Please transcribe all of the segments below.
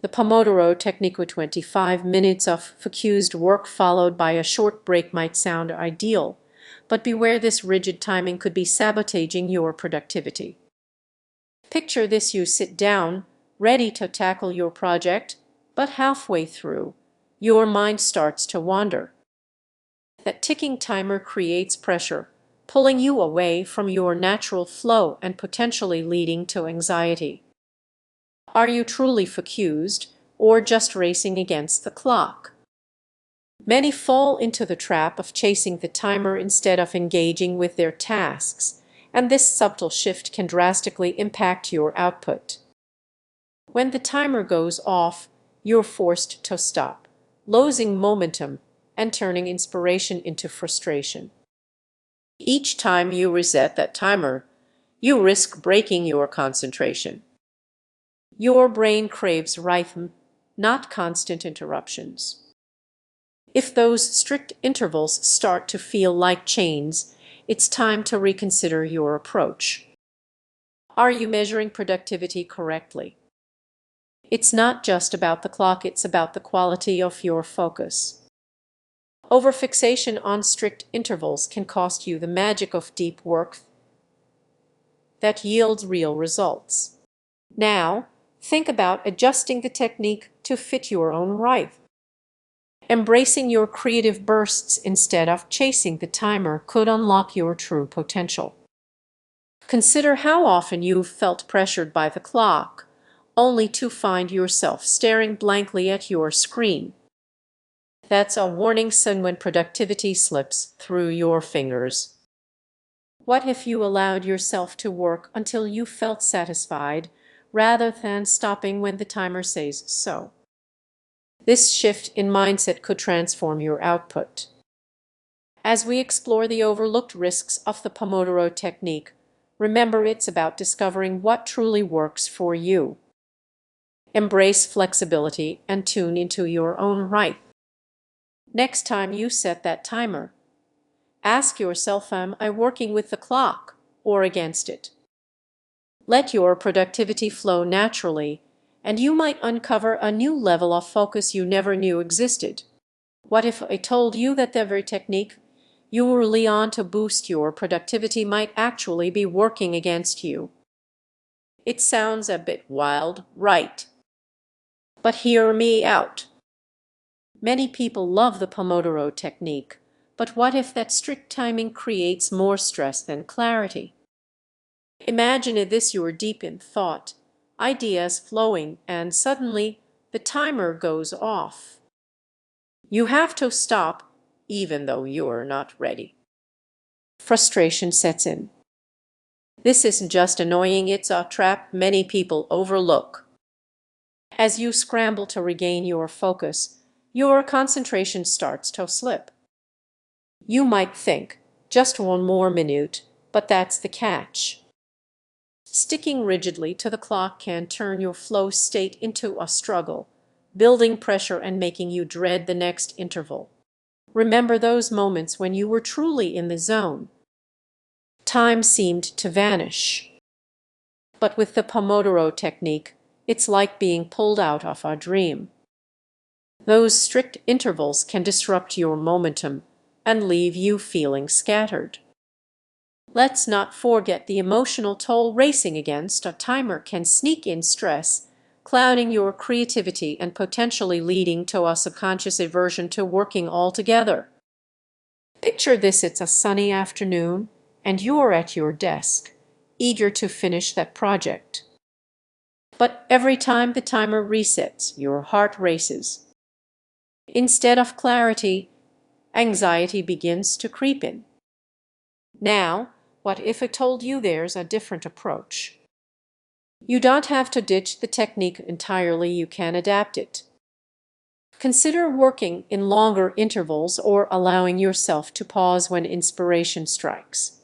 The Pomodoro technique with 25 minutes of focused work followed by a short break might sound ideal, but beware, this rigid timing could be sabotaging your productivity. Picture this: you sit down, ready to tackle your project, but halfway through, your mind starts to wander. That ticking timer creates pressure, pulling you away from your natural flow and potentially leading to anxiety. Are you truly focused or just racing against the clock? Many fall into the trap of chasing the timer instead of engaging with their tasks, and this subtle shift can drastically impact your output. When the timer goes off, you're forced to stop, losing momentum and turning inspiration into frustration. Each time you reset that timer, you risk breaking your concentration. Your brain craves rhythm, not constant interruptions. If those strict intervals start to feel like chains, it's time to reconsider your approach. Are you measuring productivity correctly? It's not just about the clock, it's about the quality of your focus. Overfixation on strict intervals can cost you the magic of deep work that yields real results. Now, think about adjusting the technique to fit your own rhythm. Embracing your creative bursts instead of chasing the timer could unlock your true potential. Consider how often you've felt pressured by the clock, only to find yourself staring blankly at your screen. That's a warning sign when productivity slips through your fingers. What if you allowed yourself to work until you felt satisfied, rather than stopping when the timer says so? This shift in mindset could transform your output. As we explore the overlooked risks of the Pomodoro technique, remember, it's about discovering what truly works for you. Embrace flexibility and tune into your own rhythm. Next time you set that timer, ask yourself, am I working with the clock or against it? Let your productivity flow naturally, and you might uncover a new level of focus you never knew existed. What if I told you that the very technique you rely on to boost your productivity might actually be working against you? It sounds a bit wild, right? But hear me out. Many people love the Pomodoro technique, but what if that strict timing creates more stress than clarity? Imagine this: you're deep in thought, ideas flowing, and suddenly the timer goes off. You have to stop, even though you're not ready. Frustration sets in. This isn't just annoying, it's a trap many people overlook. As you scramble to regain your focus, your concentration starts to slip. You might think, just one more minute, but that's the catch. Sticking rigidly to the clock can turn your flow state into a struggle, building pressure and making you dread the next interval. Remember those moments when you were truly in the zone. Time seemed to vanish. But with the Pomodoro technique, it's like being pulled out of a dream. Those strict intervals can disrupt your momentum and leave you feeling scattered. Let's not forget the emotional toll. Racing against a timer can sneak in stress, clouding your creativity and potentially leading to a subconscious aversion to working altogether. Picture this: it's a sunny afternoon, and you're at your desk, eager to finish that project. But every time the timer resets, your heart races. Instead of clarity, anxiety begins to creep in. Now, what if I told you there's a different approach? You don't have to ditch the technique entirely, you can adapt it. Consider working in longer intervals or allowing yourself to pause when inspiration strikes.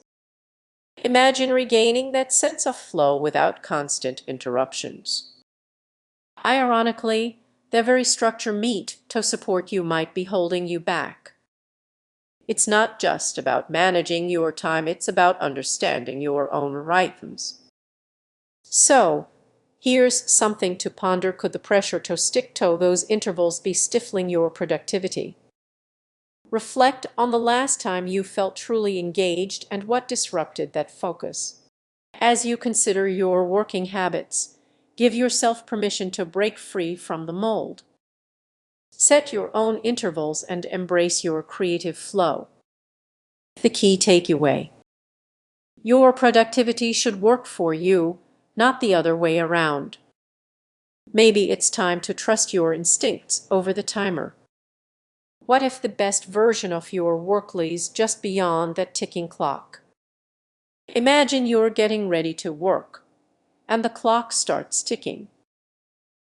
Imagine regaining that sense of flow without constant interruptions. Ironically, the very structure meant to support you might be holding you back. It's not just about managing your time, it's about understanding your own rhythms. So, Here's something to ponder. Could the pressure to stick to those intervals be stifling your productivity? Reflect on the last time you felt truly engaged and what disrupted that focus. As you consider your working habits, give yourself permission to break free from the mold. Set your own intervals and embrace your creative flow. The key takeaway: your productivity should work for you, not the other way around. Maybe it's time to trust your instincts over the timer. What if the best version of your work lies just beyond that ticking clock? Imagine you're getting ready to work, and the clock starts ticking.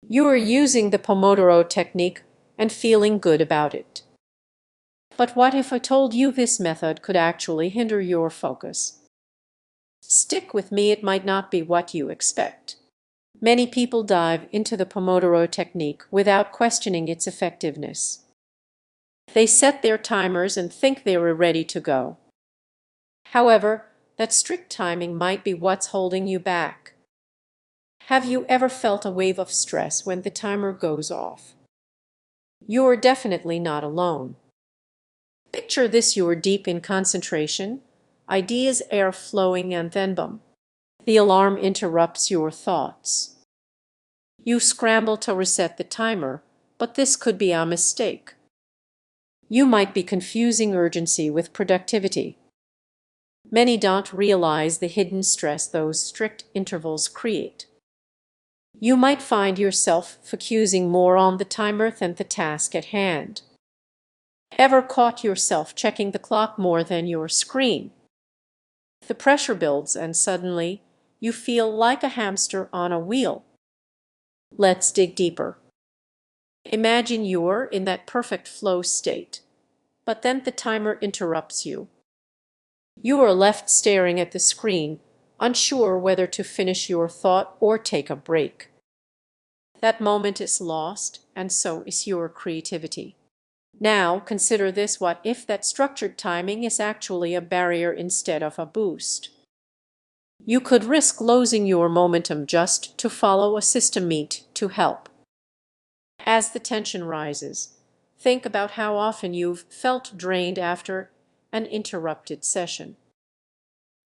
You are using the Pomodoro technique and feeling good about it. But what if I told you this method could actually hinder your focus? Stick with me, it might not be what you expect. Many people dive into the Pomodoro technique without questioning its effectiveness. They set their timers and think they are ready to go. However, that strict timing might be what's holding you back. Have you ever felt a wave of stress when the timer goes off? You're definitely not alone. Picture this: you're deep in concentration, ideas are flowing, and then boom, the alarm interrupts your thoughts. You scramble to reset the timer, but this could be a mistake. You might be confusing urgency with productivity. Many don't realize the hidden stress those strict intervals create. You might find yourself focusing more on the timer than the task at hand. Ever caught yourself checking the clock more than your screen? The pressure builds and suddenly you feel like a hamster on a wheel. Let's dig deeper. Imagine you're in that perfect flow state, but then the timer interrupts you. You are left staring at the screen, unsure whether to finish your thought or take a break. That moment is lost, and so is your creativity. Now consider this: what if that structured timing is actually a barrier instead of a boost? You could risk losing your momentum just to follow a system meant to help. As the tension rises, think about how often you've felt drained after an interrupted session.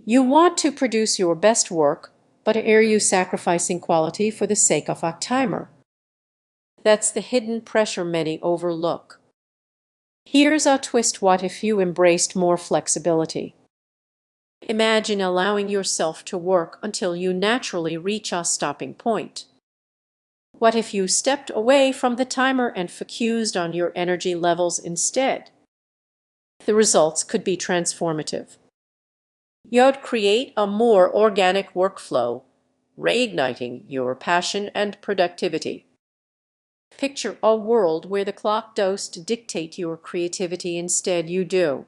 You want to produce your best work, but are you sacrificing quality for the sake of a timer? That's the hidden pressure many overlook. Here's a twist: what if you embraced more flexibility? Imagine allowing yourself to work until you naturally reach a stopping point. What if you stepped away from the timer and focused on your energy levels instead? The results could be transformative. You'd create a more organic workflow, reigniting your passion and productivity. Picture a world where the clock doesn't dictate your creativity, instead you do.